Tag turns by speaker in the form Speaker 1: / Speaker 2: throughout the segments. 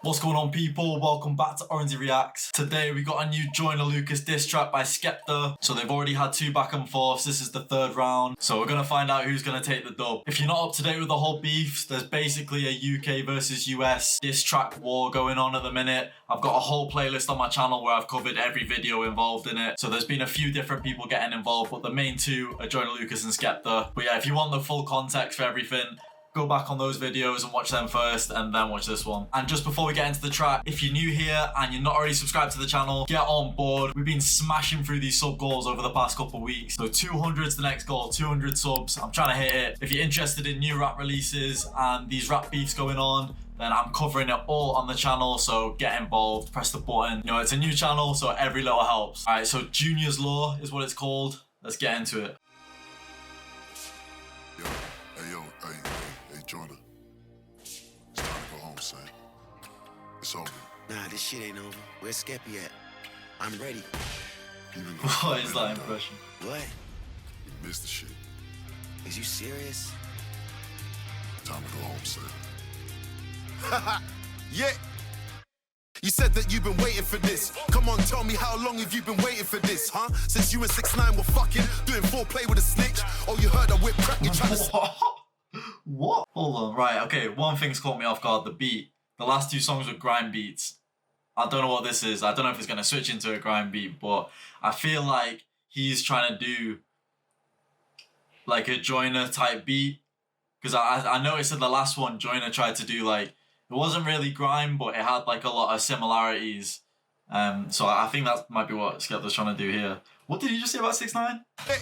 Speaker 1: What's going on, people? Welcome back to ORANZY Reacts. Today we got a new Joyner Lucas diss track by Skepta. So they've already had 2 back and forths. This is the 3rd round. So we're gonna find out who's gonna take the dub. If you're not up to date with the whole beef, there's basically a UK versus US diss track war going on at the minute. I've got a whole playlist on my channel where I've covered every video involved in it. So there's been a few different people getting involved, but the main 2 are Joyner Lucas and Skepta. But yeah, if you want the full context for everything, go back on those videos and watch them first and then watch this one. And just before we get into the track, if you're new here and you're not already subscribed to the channel, get on board. We've been smashing through these sub goals over the past couple of weeks. So 200 is the next goal, 200 subs. I'm trying to hit it. If you're interested in new rap releases and these rap beefs going on, then I'm covering it all on the channel, so get involved, press the button. You know, it's a new channel, so every little helps. All right, so Junior's Law is what it's called. Let's get into it.
Speaker 2: Hey, Joyner. It's time to go home, son. It's over.
Speaker 3: Nah, this shit ain't over. Where's Skepta at? I'm ready.
Speaker 1: What is that impression?
Speaker 3: What?
Speaker 2: You missed the shit.
Speaker 3: Is you serious?
Speaker 2: Time to go home, son.
Speaker 4: Yeah. You said that you've been waiting for this. Come on, tell me, how long have you been waiting for this, huh? Since you and 6ix9ine were fucking, doing foreplay with a snitch. Oh, you heard I whip crack, you trying to...
Speaker 1: What? Hold on, right, okay, one thing's caught me off guard, the beat. The last 2 songs were grime beats. I don't know what this is. I don't know if it's going to switch into a grime beat, but I feel like he's trying to do like a Joyner type beat. Because I noticed in the last one, Joyner tried to do like, it wasn't really grime, but it had like a lot of similarities. So I think that might be what Skepta's trying to do here. What did you just say about 6ix9ine?
Speaker 4: Hey.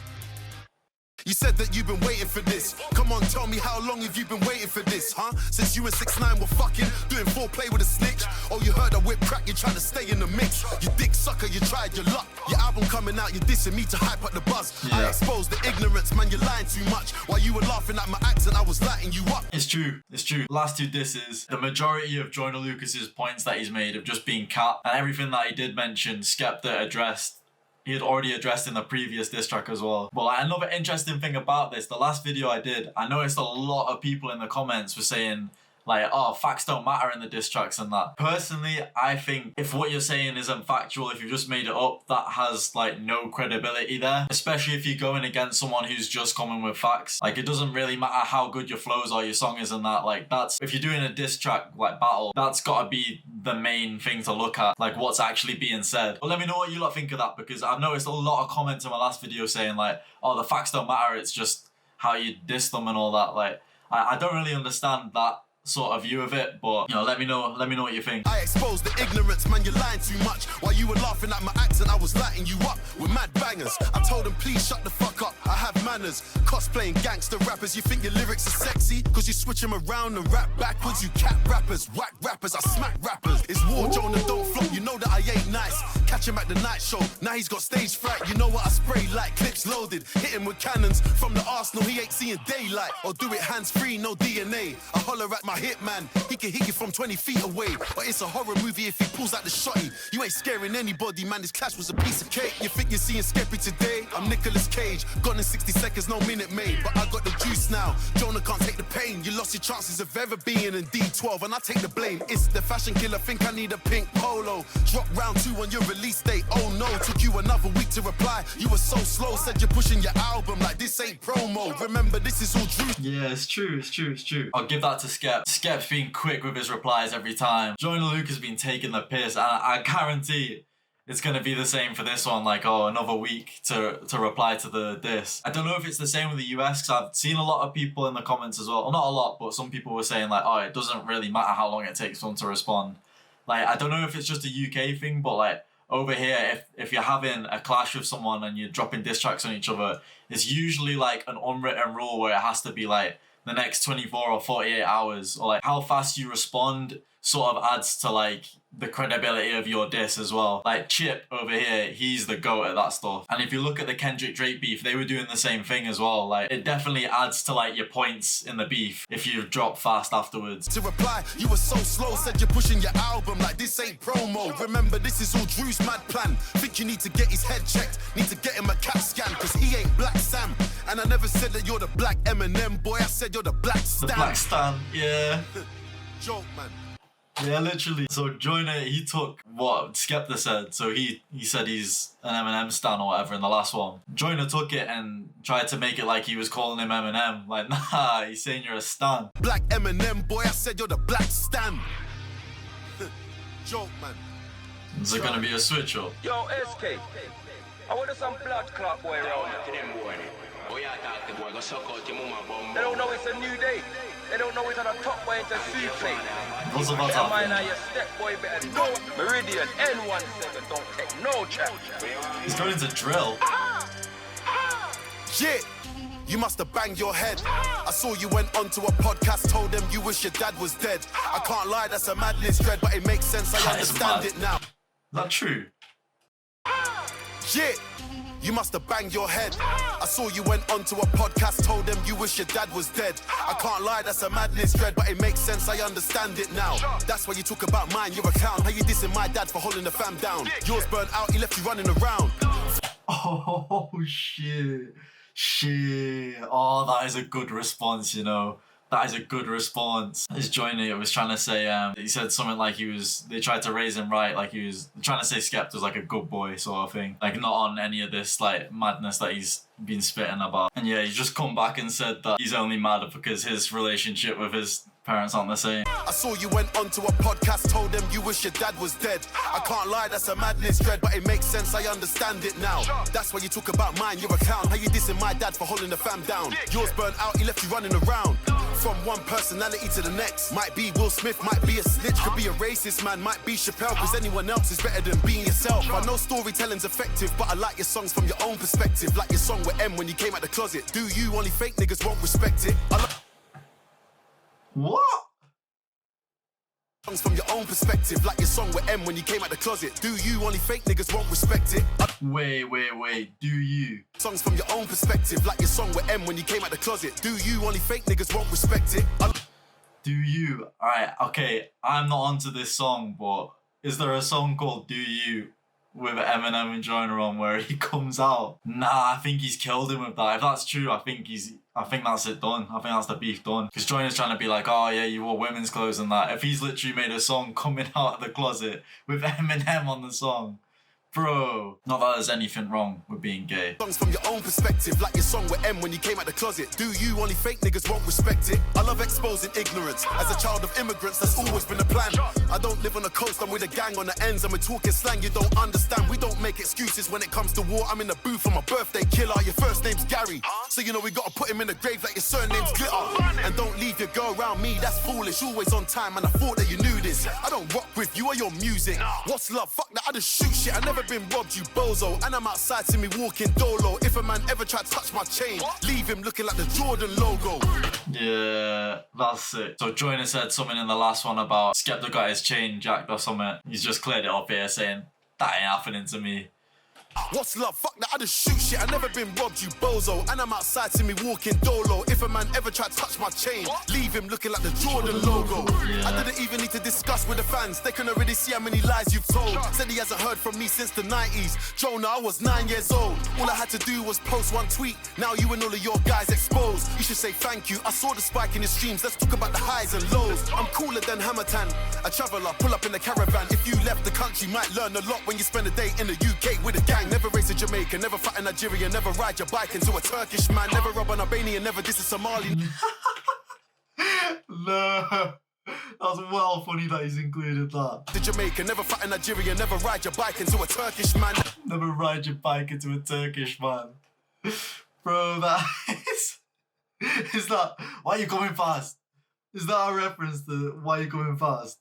Speaker 4: You said that you've been waiting for this. Come on, tell me, how long have you been waiting for this, huh? Since you and 6ix9ine were fucking, doing foreplay with a snitch. Oh, you heard I whip crack, you're trying to stay in the mix. You dick sucker, you tried your luck. Your album coming out, you're dissing me to hype up the buzz. Yeah. I exposed the ignorance, man, you're lying too much. While you were laughing at my accent, I was lighting you up.
Speaker 1: It's true, it's true. Last 2 disses, the majority of Joyner Lucas's points that he's made have just been cat. And everything that he did mention, Skepta addressed. He had already addressed in the previous diss track as well. But like, another interesting thing about this, the last video I did, I noticed a lot of people in the comments were saying like, oh, facts don't matter in the diss tracks and that. Personally, I think if what you're saying isn't factual, if you just made it up, that has like no credibility there. Especially if you're going against someone who's just coming with facts. Like, it doesn't really matter how good your flows are, your song is and that. Like, that's, if you're doing a diss track like battle, that's gotta be the main thing to look at. Like, what's actually being said. But let me know what you lot think of that, because I've noticed a lot of comments in my last video saying like, oh, the facts don't matter, it's just how you diss them and all that. Like, I don't really understand that sort of view of it, but you know, let me know what you think.
Speaker 4: I exposed the ignorance, man, you're lying too much. While you were laughing at my accent, I was lighting you up with mad bangers. I told them, please shut the fuck up, I have manners. Cosplaying gangster rappers, you think your lyrics are sexy? Cause you switch them around and rap backwards. You cat rappers, whack rappers, I smack rappers. It's war, Joyner, don't flop, you know that I ain't nice. Catch him at the night show, now he's got stage fright. You know what I spray like, clips loaded. Hit him with cannons from the arsenal, he ain't seeing daylight. Or do it hands free, no DNA. I holler at my hitman, he can hit you from 20 feet away. Or it's a horror movie if he pulls out the shotty. You ain't scaring anybody, man, this clash was a piece of cake. You think you're seeing Skepta today? I'm Nicolas Cage, gone in 60 seconds, no minute made. But I got the juice now, Joyner can't take the pain. You lost your chances of ever being in D12 and I take the blame. It's the fashion killer, think I need a pink polo. Drop round 2 on your release date, oh no. Took you another week to reply, you were so slow. Said you're pushing your album like this ain't promo. Remember, this is all true.
Speaker 1: Yeah, it's true. I'll give that to Skep. Skep's being quick with his replies every time. Joyner Lucas has been taking the piss, and I guarantee it's gonna be the same for this one. Like, oh, another week to reply to the diss. I don't know if it's the same with the US, because I've seen a lot of people in the comments as well. Well, not a lot, but some people were saying like, oh, it doesn't really matter how long it takes one to respond. Like, I don't know if it's just a UK thing, but like over here, if you're having a clash with someone and you're dropping diss tracks on each other, it's usually like an unwritten rule where it has to be like the next 24 or 48 hours, or like how fast you respond sort of adds to like the credibility of your diss as well. Like Chip over here, he's the GOAT at that stuff. And if you look at the Kendrick Drake beef, they were doing the same thing as well. Like, it definitely adds to like your points in the beef if you drop fast afterwards.
Speaker 4: To reply, you were so slow, said you're pushing your album like this ain't promo. Remember, this is all Drew's mad plan. Think you need to get his head checked, need to get him a CAT scan, cause he ain't Black Sam. And I never said that you're the Black Eminem, boy, I said you're the Black Stan.
Speaker 1: The Black Stan, yeah.
Speaker 4: Joke, man.
Speaker 1: Yeah, literally. So Joyner, he took what Skepta said. So he said he's an Eminem stan or whatever in the last one. Joyner took it and tried to make it like he was calling him Eminem. Like, nah, he's saying you're a stan.
Speaker 4: Black Eminem, boy, I said you're the black stan. Joke, man.
Speaker 1: Is it gonna be a switch up?
Speaker 5: Yo, SK, I want some blood clot boy around here. They don't know it's a new day. They don't know it's on a top boy into souffle.
Speaker 1: What's about
Speaker 5: Yeah,
Speaker 1: that?
Speaker 5: man, your step boy better know. Meridian, N17, don't take no chance.
Speaker 1: He's going into drill.
Speaker 4: Yeah, you must have banged your head. I saw you went onto a podcast, told them you wish your dad was dead. I can't lie, that's a madness dread, but it makes sense, I
Speaker 1: That is
Speaker 4: understand
Speaker 1: mad.
Speaker 4: it now.
Speaker 1: Is that true?
Speaker 4: Yeah, you must have banged your head. I saw you went onto a podcast, told them you wish your dad was dead. I can't lie, that's a madness dread, but it makes sense, I understand it now. That's why you talk about mine, you're a clown. How you dissing my dad for holding the fam down? Yours burnt out, he left you running around.
Speaker 1: Oh, shit. Shit. Oh, that is a good response, you know. That is a good response. His Joyner was trying to say, he said something like they tried to raise him right, like he was trying to say Skepta was like a good boy sort of thing. Like not on any of this like madness that he's been spitting about. And yeah, he's just come back and said that he's only mad because his relationship with his parents aren't the same.
Speaker 4: I saw you went onto a podcast, told them you wish your dad was dead. I can't lie, that's a madness dread, but it makes sense, I understand it now. That's why you talk about mine, you're a clown. How you dissing my dad for holding the fam down? Yours burnt out, he left you running around. From one personality to the next. Might be Will Smith, might be a snitch, could be a racist man, might be Chappelle, cause anyone else is better than being yourself. I know storytelling's effective, but I like your songs from your own perspective. Like your song with M when you came out the closet. Do you? Only fake niggas won't respect it.
Speaker 1: What?
Speaker 4: Songs from your own perspective, like your song with M when you came out the closet. Do you? Only fake niggas won't respect it.
Speaker 1: Wait. Do you?
Speaker 4: Songs from your own perspective, like your song with M when you came out the closet. Do you? Only fake niggas won't respect it.
Speaker 1: Do you? Alright, okay. I'm not onto this song, but is there a song called Do You with Eminem and Joyner on where he comes out? Nah, I think he's killed him with that. If that's true, I think that's it done. I think that's the beef done. Because Joyner's trying to be like, oh yeah, you wore women's clothes and that. If he's literally made a song coming out of the closet with Eminem on the song, bro. Not that there's anything wrong with being gay.
Speaker 4: Songs from your own perspective, like your song with M when you came out the closet. Do you? Only fake niggas won't respect it. I love exposing ignorance. As a child of immigrants, that's always been the plan. I don't live on the coast, I'm with a gang on the ends, and we're talking slang you don't understand. We don't make excuses when it comes to war. I'm in the booth for my birthday killer. Your first name's Gary, so you know we gotta put him in the grave like your surname's Glitter. And don't leave your girl around me, that's foolish. Always on time, and I thought that you knew this. I don't rock with you or your music. What's love? Fuck that, I just shoot shit. I never been robbed, you bozo. And I'm outside, see me walking dolo. If a man ever tried to touch my chain, leave him looking like the Jordan logo.
Speaker 1: Yeah, that's it. So Joyner said something in the last one about Skepta got his chain jacked or something. He's just cleared it up here saying, that ain't happening to me.
Speaker 4: What's love? Fuck that, I just shoot shit. I never been robbed, you bozo. And I'm outside, see me walking dolo. If a man ever tried to touch my chain, leave him looking like the Jordan logo.
Speaker 1: Yeah.
Speaker 4: I didn't even need to discuss with the fans. They can already see how many lies you've told. Said he hasn't heard from me since the 90s. Joyner, I was 9 years old. All I had to do was post one tweet. Now you and all of your guys exposed. You should say thank you. I saw the spike in your streams. Let's talk about the highs and lows. I'm cooler than Hammertan. A traveller, pull up in the caravan. If you left the country, might learn a lot when you spend a day in the UK with a gang. Never race a Jamaican, never fight in Nigeria, never ride your bike into a Turkish man, never rob an Albanian, never diss a Somali.
Speaker 1: No. That's well funny that he's included that.
Speaker 4: The Jamaican, never fight in Nigeria, never ride your bike into a Turkish man.
Speaker 1: Never ride your bike into a Turkish man. Bro, that is that, why are you coming fast? Is that a reference to why are you coming fast?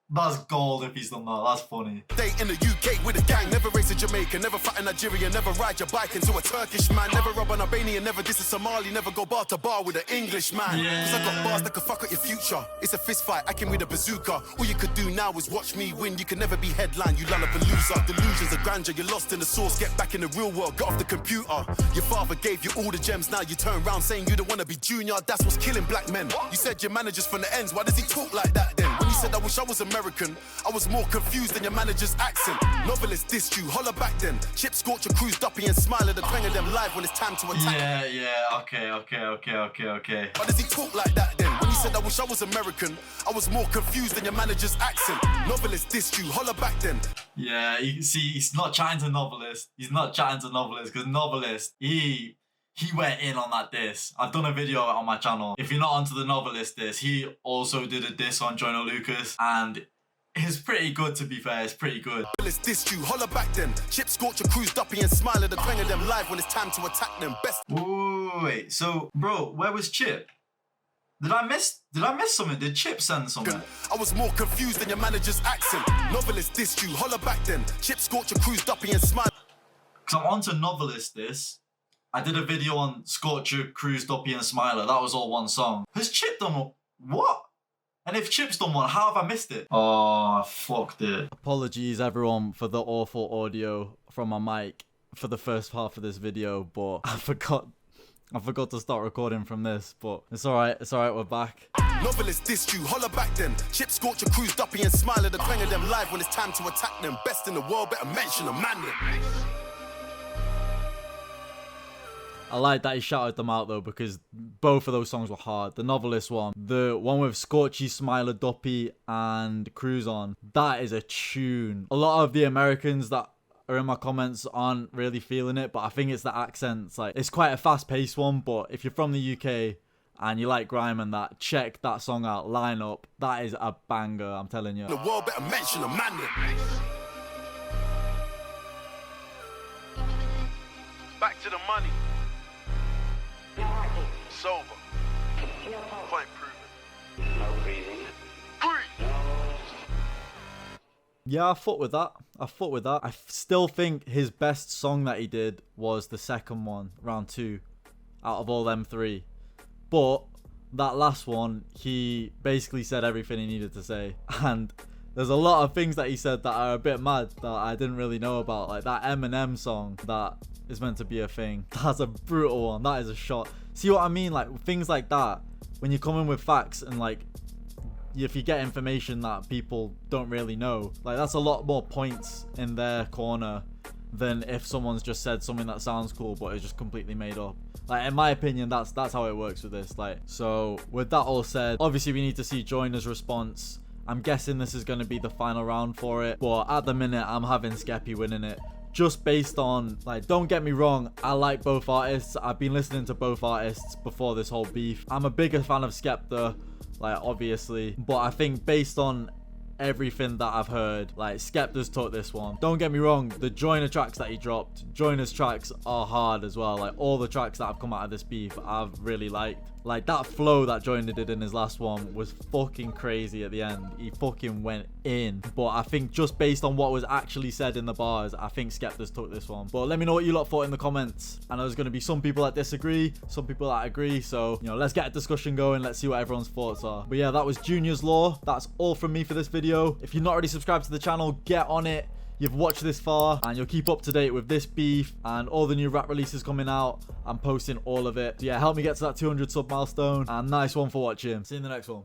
Speaker 1: That's gold if he's done that, that's funny.
Speaker 4: Stay in the UK with a gang, never race a Jamaican, never fight in Nigeria, never ride your bike into a Turkish man, never rob an Albanian, never diss a Somali, never go bar to bar with an English man.
Speaker 1: Yeah.
Speaker 4: Cause I got bars that could fuck up your future. It's a fist fight, I came with a bazooka. All you could do now is watch me win. You can never be headline, you loser. Delusions of grandeur, you're lost in the source. Get back in the real world, get off the computer. Your father gave you all the gems, now you turn around saying you don't wanna be junior. That's what's killing black men. You said your manager's from the ends, why does he talk like that then? When you said I wish I was American, I was more confused than your manager's accent. Novelist dissed you, holler back then. Chip scorch your cruise duppy and smile at the twang of them live when it's time to attack.
Speaker 1: Yeah, okay.
Speaker 4: Why does he talk like that then? When he said I wish I was American, I was more confused than your manager's accent. Novelist dissed you, holler back then.
Speaker 1: Yeah, you see, he's not chatting to Novelist. He's not chatting to Novelist because Novelist, he went in on that diss. I've done a video on my channel. If you're not onto the Novelist diss, he also did a diss on Joyner Lucas, and it's pretty good, to be fair. It's pretty good.
Speaker 4: Novelist dissed you, holler back then. Chip scorch your cruise duppy and smile at the twang of them live when it's time to attack them. Best.
Speaker 1: Wait, so bro, where was Chip? Did I miss something? Did Chip send something?
Speaker 4: I was more confused than your manager's accent. Novelist dissed you, holler back then. Chip scorch your cruise duppy and smile.
Speaker 1: Because I'm onto Novelist this. I did a video on Scorcher, Cruise, Duppy and Smiler. That was all one song. Has Chip done what? And if Chip's done one, how have I missed it? Oh, I fucked it. Apologies everyone for the awful audio from my mic for the first half of this video, but I forgot to start recording from this, but it's alright, we're back.
Speaker 4: Novelist dissed you, holler back then. Chip scorch your cruise duppy and smile at the twang of them live when it's time to attack them. Best in the world, better mention a man.
Speaker 1: I like that he shouted them out though, because both of those songs were hard. The Novelist one, the one with Scorchy, Smiler, Duppy and Cruise on, that is a tune. A lot of the Americans that are in my comments aren't really feeling it, but I think it's the accents. Like, it's quite a fast-paced one, but if you're from the UK and you like grime and that, check that song out. Line Up, that is a banger, I'm telling you.
Speaker 4: The world better mention a man. Back to the money. Sober. Quite proven. No breathing. Breathe.
Speaker 1: Yeah, I fought with that. I still think his best song that he did was the second one, round 2, out of all them 3. But that last one, he basically said everything he needed to say. And there's a lot of things that he said that are a bit mad that I didn't really know about. Like that Eminem song that is meant to be a thing. That's a brutal one. That is a shot. See what I mean? Like things like that, when you come in with facts and like, if you get information that people don't really know, like that's a lot more points in their corner than if someone's just said something that sounds cool but is just completely made up. Like in my opinion, that's how it works with this. Like, so with that all said, obviously we need to see Joyner's response. I'm guessing this is going to be the final round for it, but at the minute I'm having Skeppy winning it. Just based on, like, don't get me wrong, I like both artists. I've been listening to both artists before this whole beef. I'm a bigger fan of Skepta, like, obviously. But I think based on everything that I've heard, like, Skepta's took this one. Don't get me wrong, the Joyner tracks that he dropped, Joyner's tracks are hard as well. Like, all the tracks that have come out of this beef, I've really liked. Like, that flow that Joyner did in his last one was fucking crazy at the end. He fucking went in. But I think just based on what was actually said in the bars, I think Skepta's took this one. But let me know what you lot thought in the comments. I know there's going to be some people that disagree, some people that agree. So, you know, let's get a discussion going. Let's see what everyone's thoughts are. But yeah, that was Junior's Law. That's all from me for this video. If you're not already subscribed to the channel, get on it. You've watched this far and you'll keep up to date with this beef and all the new rap releases coming out. I'm posting all of it. So yeah, help me get to that 200 sub milestone, and nice one for watching. See you in the next one.